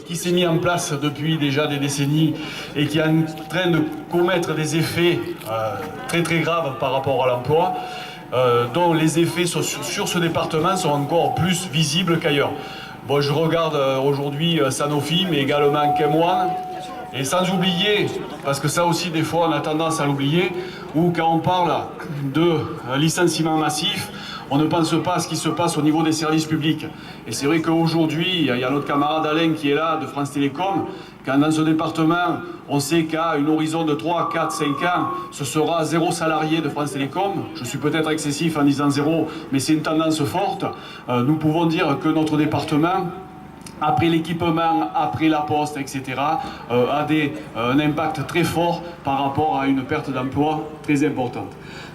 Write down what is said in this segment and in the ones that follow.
Qui s'est mis en place depuis déjà des décennies et qui est en train de commettre des effets très graves par rapport à l'emploi, dont les effets sur ce département sont encore plus visibles qu'ailleurs. Bon, je regarde aujourd'hui Sanofi, mais également Kemwan, et sans oublier, parce que ça aussi des fois on a tendance à l'oublier, ou quand on parle de licenciement massif, on ne pense pas à ce qui se passe au niveau des services publics. Et c'est vrai qu'aujourd'hui, il y a notre camarade Alain qui est là, de France Télécom, quand dans ce département, on sait qu'à une horizon de 3, 4, 5 ans, ce sera 0 salarié de France Télécom. Je suis peut-être excessif en disant 0, mais c'est une tendance forte. Nous pouvons dire que notre département, après l'équipement, après la poste, etc., a un impact très fort par rapport à une perte d'emploi très importante.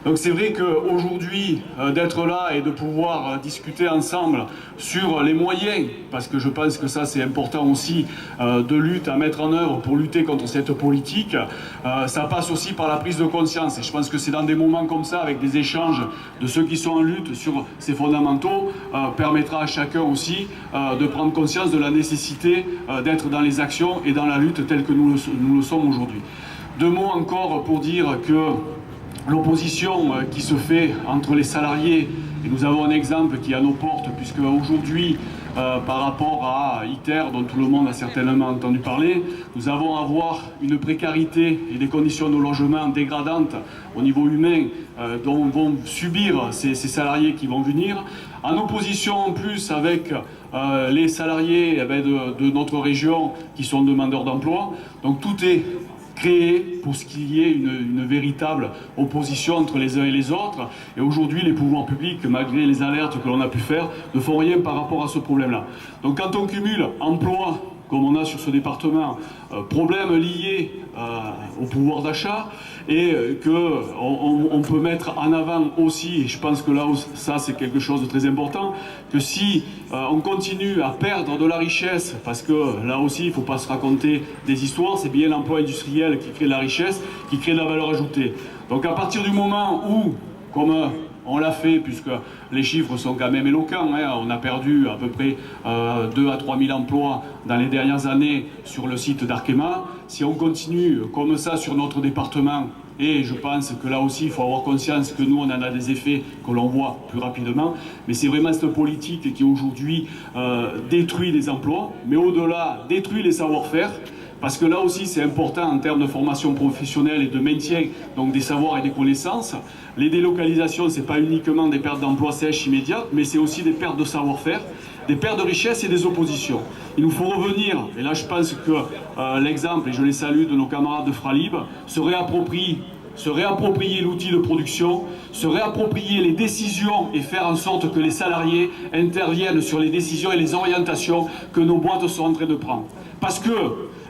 Donc c'est vrai qu'aujourd'hui, d'être là et de pouvoir discuter ensemble sur les moyens, parce que je pense que ça c'est important aussi, de lutte à mettre en œuvre pour lutter contre cette politique, ça passe aussi par la prise de conscience. Et je pense que c'est dans des moments comme ça, avec des échanges de ceux qui sont en lutte sur ces fondamentaux, permettra à chacun aussi de prendre conscience de la nécessité d'être dans les actions et dans la lutte telle que nous le sommes aujourd'hui. Deux mots encore pour dire que l'opposition qui se fait entre les salariés, et nous avons un exemple qui est à nos portes, puisque aujourd'hui, par rapport à ITER, dont tout le monde a certainement entendu parler, nous allons avoir une précarité et des conditions de logement dégradantes au niveau humain dont vont subir ces salariés qui vont venir, en opposition en plus avec les salariés de notre région qui sont demandeurs d'emploi. Donc tout est créé pour ce qu'il y ait une véritable opposition entre les uns et les autres. Et aujourd'hui, les pouvoirs publics, malgré les alertes que l'on a pu faire, ne font rien par rapport à ce problème-là. Donc quand on cumule emploi, comme on a sur ce département, problèmes liés au pouvoir d'achat, et qu'on peut mettre en avant aussi, et je pense que là, ça c'est quelque chose de très important, que si on continue à perdre de la richesse, parce que là aussi il ne faut pas se raconter des histoires, c'est bien l'emploi industriel qui crée de la richesse, qui crée de la valeur ajoutée. Donc à partir du moment où, comme on l'a fait, puisque les chiffres sont quand même éloquents, hein. On a perdu à peu près 2 à 3 000 emplois dans les dernières années sur le site d'Arkema. Si on continue comme ça sur notre département, et je pense que là aussi il faut avoir conscience que nous on en a des effets que l'on voit plus rapidement, mais c'est vraiment cette politique qui aujourd'hui détruit les emplois, mais au-delà détruit les savoir-faire. Parce que là aussi c'est important en termes de formation professionnelle et de maintien donc des savoirs et des connaissances. Les délocalisations, ce n'est pas uniquement des pertes d'emplois sèches immédiates, mais c'est aussi des pertes de savoir-faire, des pertes de richesse et des oppositions. Il nous faut revenir, et là je pense que l'exemple, et je les salue, de nos camarades de Fralib, se réapproprier l'outil de production, se réapproprier les décisions et faire en sorte que les salariés interviennent sur les décisions et les orientations que nos boîtes sont en train de prendre. Parce que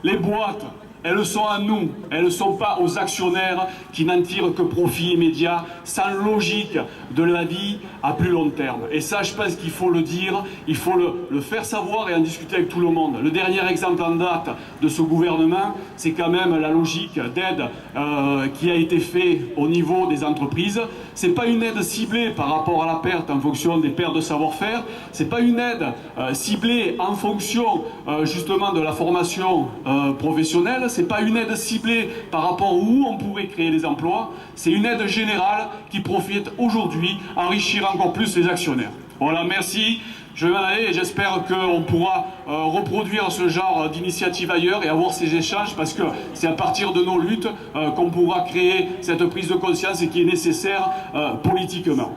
les boîtes, elles sont à nous, elles ne sont pas aux actionnaires qui n'en tirent que profit immédiat, sans logique de la vie à plus long terme. Et ça, je pense qu'il faut le dire, il faut le faire savoir et en discuter avec tout le monde. Le dernier exemple en date de ce gouvernement, c'est quand même la logique d'aide qui a été faite au niveau des entreprises. Ce n'est pas une aide ciblée par rapport à la perte en fonction des pertes de savoir-faire, ce n'est pas une aide ciblée en fonction justement de la formation professionnelle, ce n'est pas une aide ciblée par rapport où on pourrait créer des emplois, c'est une aide générale qui profite aujourd'hui à enrichir encore plus les actionnaires. Voilà, merci. Je vais m'en aller et j'espère qu'on pourra reproduire ce genre d'initiative ailleurs et avoir ces échanges, parce que c'est à partir de nos luttes qu'on pourra créer cette prise de conscience qui est nécessaire politiquement.